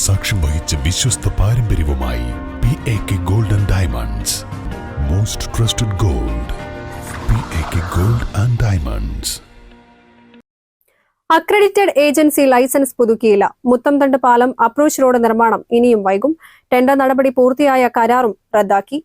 സാക്ഷ്യം വഹിച്ച വിശ്വസ്ത പാരമ്പര്യവുമായി PAK Gold and Diamonds. Most trusted gold. PAK Gold and Diamonds. Accredited agency licence പുതുക്കിയില്ല. മുത്തംതണ്ട് പാലം അപ്രോച്ച് റോഡ് നിർമ്മാണം ഇനിയും വൈകും. ടെൻഡർ നടപടി പൂർത്തിയായ കരാറും റദ്ദാക്കി.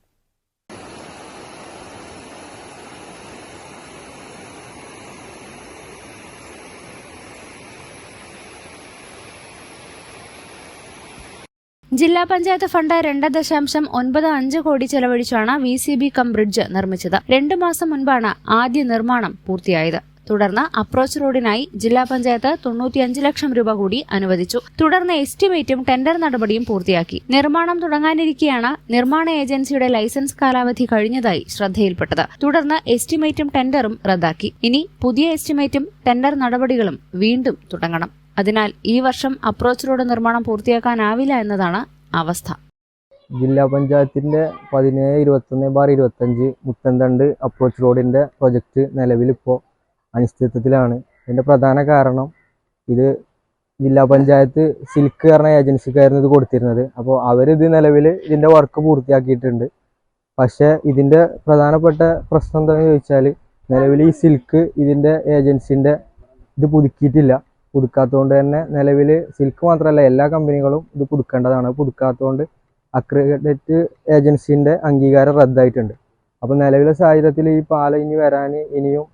ജില്ലാ പഞ്ചായത്ത് ഫണ്ട് 2.95 കോടി ചെലവഴിച്ചാണ് VCB കം ബ്രിഡ്ജ് നിർമ്മിച്ചത്. 2 മാസം മുൻപാണ് ആദ്യ നിർമ്മാണം പൂർത്തിയായത്. തുടർന്ന് അപ്രോച്ച് റോഡിനായി ജില്ലാ പഞ്ചായത്ത് 95 ലക്ഷം രൂപ കൂടി അനുവദിച്ചു. തുടർന്ന് എസ്റ്റിമേറ്റും ടെൻഡർ നടപടിയും പൂർത്തിയാക്കി. നിർമ്മാണം തുടങ്ങാനിരിക്കെയാണ് നിർമ്മാണ ഏജൻസിയുടെ ലൈസൻസ് കാലാവധി കഴിഞ്ഞതായി ശ്രദ്ധയിൽപ്പെട്ടത്. തുടർന്ന് എസ്റ്റിമേറ്റും ടെൻഡറും റദ്ദാക്കി. ഇനി പുതിയ എസ്റ്റിമേറ്റും ടെൻഡർ നടപടികളും വീണ്ടും തുടങ്ങണം. അതിനാൽ ഈ വർഷം അപ്രോച്ച് റോഡ് നിർമ്മാണം പൂർത്തിയാക്കാനാവില്ല എന്നതാണ് അവസ്ഥ. ജില്ലാ പഞ്ചായത്തിന്റെ 1721/25 മുത്തംതണ്ട് അപ്രോച്ച് റോഡിന്റെ പ്രൊജക്ട് നിലവിലിപ്പോൾ അനിശ്ചിതത്വത്തിലാണ്. ഇതിന്റെ പ്രധാന കാരണം ഇത് ജില്ലാ പഞ്ചായത്ത് സിൽക്ക് പറഞ്ഞ ഏജൻസിക്കായിരുന്നു ഇത് കൊടുത്തിരുന്നത്. അപ്പോൾ അവരിത് നിലവിൽ ഇതിന്റെ വർക്ക് പൂർത്തിയാക്കിയിട്ടുണ്ട്. പക്ഷേ ഇതിന്റെ പ്രധാനപ്പെട്ട പ്രശ്നം എന്താണെന്ന് ചോദിച്ചാൽ നിലവിൽ ഈ സിൽക്ക് ഇതിന്റെ ഏജൻസിന്റെ ഇത് പുതുക്കിയിട്ടില്ല. പുതുക്കാത്തതുകൊണ്ട് തന്നെ നിലവിൽ സിൽക്ക് മാത്രമല്ല എല്ലാ കമ്പനികളും ഇത് പുതുക്കേണ്ടതാണ്. പുതുക്കാത്തതുകൊണ്ട് അക്രഡിറ്റഡ് ഏജൻസിന്റെ അംഗീകാരം റദ്ദായിട്ടുണ്ട്. അപ്പോൾ നിലവിലെ സാഹചര്യത്തിൽ ഈ പാലം ഇനി വരാൻ ഇനിയും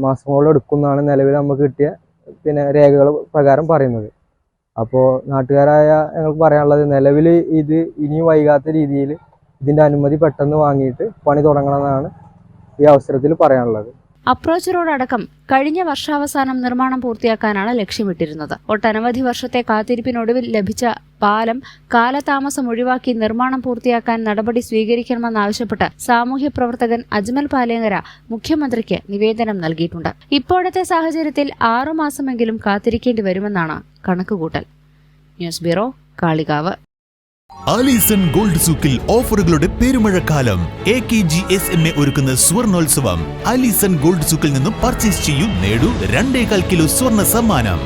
മാസങ്ങളോളം എടുക്കുന്നതാണ് നിലവിൽ നമുക്ക് കിട്ടിയ രേഖകൾ പ്രകാരം പറയുന്നത്. അപ്പോൾ നാട്ടുകാരായ ഞങ്ങൾക്ക് പറയാനുള്ളത് നിലവിൽ ഇത് ഇനിയും വൈകാത്ത രീതിയിൽ ഇതിന്റെ അനുമതി പെട്ടെന്ന് വാങ്ങിയിട്ട് പണി തുടങ്ങണമെന്നാണ് ഈ അവസരത്തിൽ പറയാനുള്ളത്. അപ്രോച്ച് റോഡ് അടക്കം കഴിഞ്ഞ വർഷാവസാനം നിർമ്മാണം പൂർത്തിയാക്കാനാണ് ലക്ഷ്യമിട്ടിരുന്നത്. ഒട്ടനവധി വർഷത്തെ കാത്തിരിപ്പിനൊടുവിൽ ലഭിച്ച പാലം കാലതാമസം ഒഴിവാക്കി നിർമ്മാണം പൂർത്തിയാക്കാൻ നടപടി സ്വീകരിക്കണമെന്നാവശ്യപ്പെട്ട് സാമൂഹ്യ പ്രവർത്തകൻ അജ്മൽ പാലേങ്ങര മുഖ്യമന്ത്രിക്ക് നിവേദനം നൽകിയിട്ടുണ്ട്. ഇപ്പോഴത്തെ സാഹചര്യത്തിൽ 6 മാസമെങ്കിലും കാത്തിരിക്കേണ്ടി വരുമെന്നാണ് കണക്കുകൂട്ടൽ. News bureau, Kalikavu. Alison gold സൂക്കിൽ ഓഫറുകളുടെ പെരുമഴക്കാലം. AKGSMA ഒരുക്കുന്ന സ്വർണോത്സവം. ആലീസൺ ഗോൾഡ് സൂക്കിൽ നിന്നും പർച്ചേസ് ചെയ്യൂ, നേടൂ 2.25 കിലോ സ്വർണ്ണ സമ്മാനം.